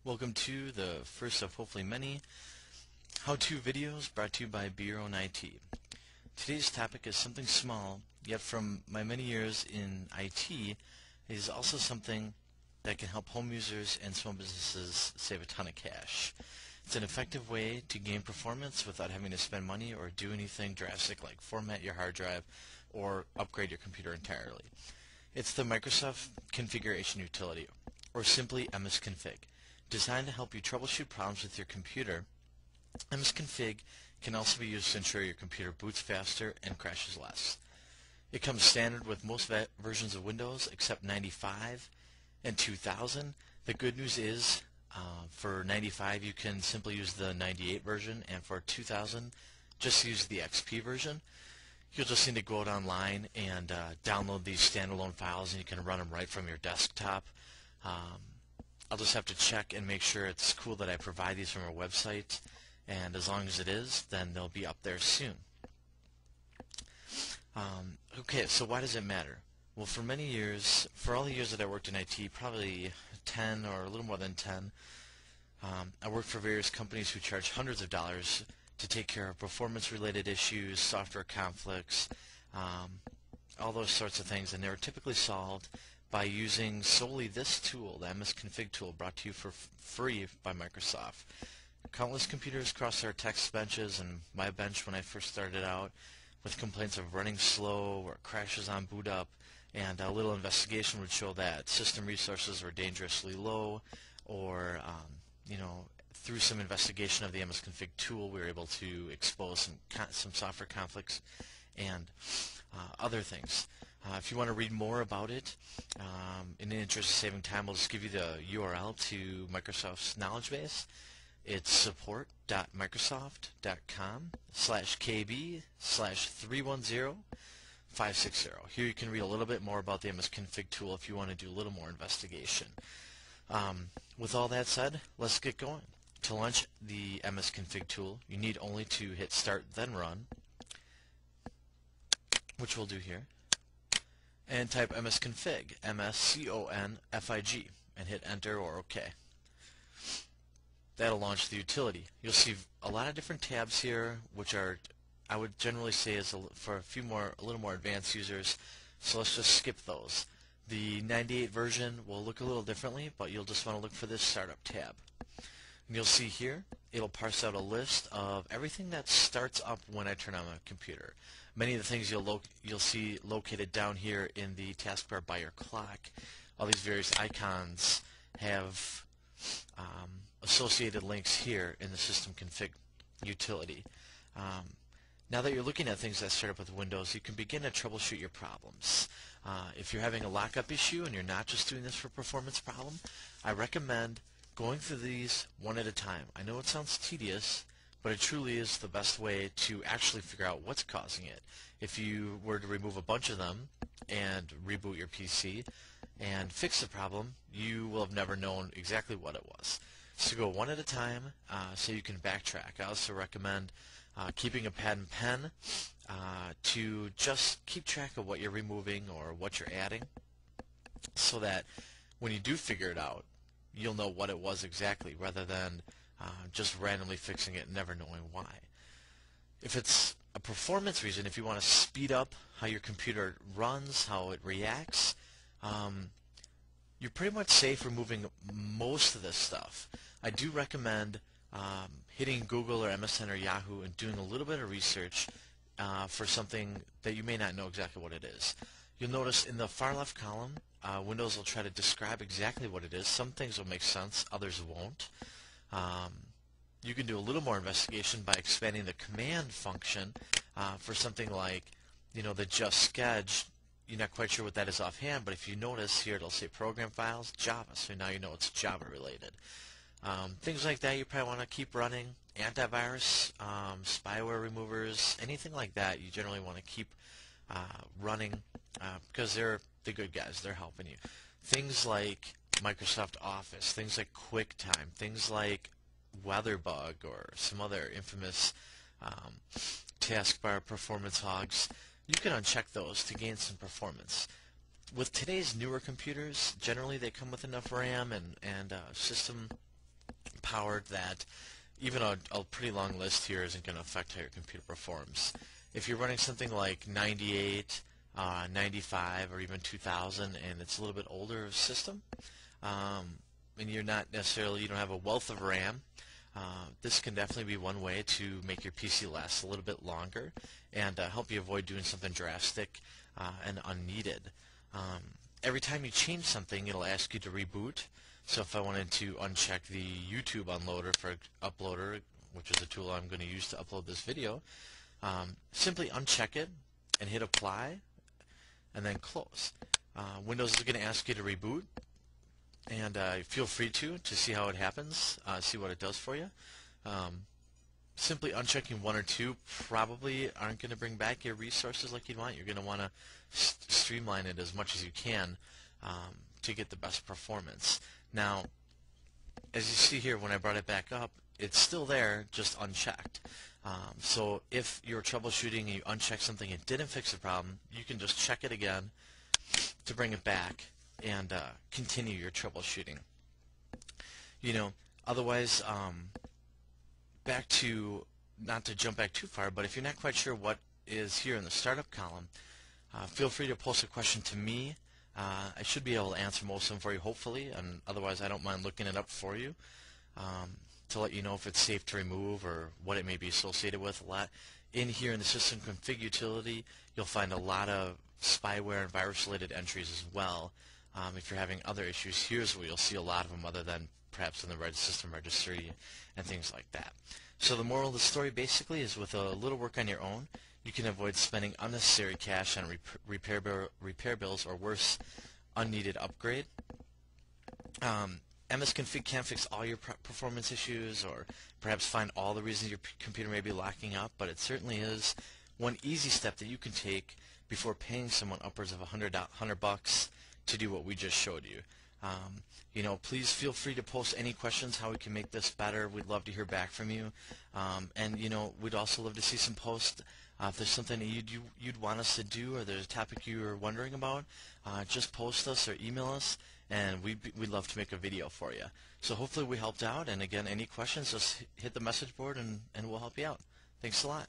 Welcome to the first of hopefully many how-to videos brought to you by Be Your Own IT. Today's topic is something small, yet from my many years in IT, it is also something that can help home users and small businesses save a ton of cash. It's an effective way to gain performance without having to spend money or do anything drastic like format your hard drive or upgrade your computer entirely. It's the Microsoft Configuration Utility, or simply MSConfig. Designed to help you troubleshoot problems with your computer, MSConfig can also be used to ensure your computer boots faster and crashes less. It comes standard with most versions of Windows except 95 and 2000. The good news is for 95 you can simply use the 98 version, and for 2000 just use the XP version. You'll just need to go out online and download these standalone files, and you can run them right from your desktop. I'll just have to check and make sure it's cool that I provide these from our website, and as long as it is, then they'll be up there soon. Okay, so why does it matter? Well, for many years, for all the years that I worked in IT, probably 10 or a little more than 10, I worked for various companies who charge hundreds of dollars to take care of performance-related issues, software conflicts, all those sorts of things, and they were typically solved by using solely this tool, the MSConfig tool, brought to you for free by Microsoft. Countless computers crossed our test benches and my bench when I first started out with complaints of running slow or crashes on boot up, and a little investigation would show that system resources were dangerously low, or through some investigation of the MSConfig tool, we were able to expose some software conflicts and other things. If you want to read more about it, in the interest of saving time, I'll just give you the URL to Microsoft's knowledge base. It's support.microsoft.com/kb/310560. Here you can read a little bit more about the MSConfig tool if you want to do a little more investigation. With all that said, let's get going. To launch the MSConfig tool, you need only to hit Start, then Run, which we'll do here, and type MSConfig, MSConfig, and hit Enter or OK. That'll launch the utility. You'll see a lot of different tabs here, which are, I would generally say, is for a little more advanced users. So let's just skip those. The 98 version will look a little differently, but you'll just want to look for this Startup tab. And you'll see here, it'll parse out a list of everything that starts up when I turn on my computer. Many of the things you'll see located down here in the taskbar by your clock. All these various icons have associated links here in the system config utility. Now that you're looking at things that start up with Windows, you can begin to troubleshoot your problems. If you're having a lockup issue and you're not just doing this for a performance problem, I recommend going through these one at a time. I know it sounds tedious, but it truly is the best way to actually figure out what's causing it. If you were to remove a bunch of them and reboot your PC and fix the problem, you will have never known exactly what it was. So go one at a time so you can backtrack. I also recommend keeping a pad and pen to just keep track of what you're removing or what you're adding, so that when you do figure it out, you'll know what it was exactly, rather than just randomly fixing it and never knowing why. If it's a performance reason, if you want to speed up how your computer runs, how it reacts, you're pretty much safe removing most of this stuff. I do recommend hitting Google or MSN or Yahoo and doing a little bit of research for something that you may not know exactly what it is. You'll notice in the far left column, Windows will try to describe exactly what it is. Some things will make sense, others won't. You can do a little more investigation by expanding the command function for something like, the just sketch. You're not quite sure what that is offhand, but if you notice here, it'll say Program Files, Java, so now you know it's Java related. Things like that you probably want to keep running. Antivirus, spyware removers, anything like that you generally want to keep running because they're the good guys. They're helping you. Things like Microsoft Office, things like QuickTime, things like WeatherBug or some other infamous taskbar performance hogs, you can uncheck those to gain some performance. With today's newer computers, generally they come with enough RAM and system powered that even a pretty long list here isn't going to affect how your computer performs. If you're running something like 98, 95, or even 2000, and it's a little bit older system, and you don't have a wealth of RAM, this can definitely be one way to make your PC last a little bit longer and help you avoid doing something drastic and unneeded. Every time you change something, it'll ask you to reboot. So if I wanted to uncheck the YouTube unloader for Uploader, which is a tool I'm going to use to upload this video, simply uncheck it and hit apply and then close. Windows is going to ask you to reboot, and feel free to see how it happens, see what it does for you. Simply unchecking one or two probably aren't going to bring back your resources like you'd want. You're going to want to streamline it as much as you can to get the best performance. Now, as you see here, when I brought it back up, it's still there, just unchecked. So if you're troubleshooting and you uncheck something and didn't fix the problem, you can just check it again to bring it back and continue your troubleshooting. Otherwise, not to jump back too far, but if you're not quite sure what is here in the startup column, feel free to post a question to me. I should be able to answer most of them for you, hopefully, and otherwise I don't mind looking it up for you to let you know if it's safe to remove or what it may be associated with. A lot in here in the system config utility, you'll find a lot of spyware and virus-related entries as well. If you're having other issues, here's where you'll see a lot of them, other than perhaps in the system registry and things like that. So the moral of the story basically is, with a little work on your own, you can avoid spending unnecessary cash on repair bills, or worse, unneeded upgrade. MSConfig can't fix all your performance issues or perhaps find all the reasons your computer may be locking up, but it certainly is one easy step that you can take before paying someone upwards of $100 to do what we just showed you. Please feel free to post any questions how we can make this better. We'd love to hear back from you. And we'd also love to see some posts. If there's something that you'd want us to do, or there's a topic you're wondering about, just post us or email us, and we'd love to make a video for you. So hopefully we helped out, and again, any questions, just hit the message board and we'll help you out. Thanks a lot.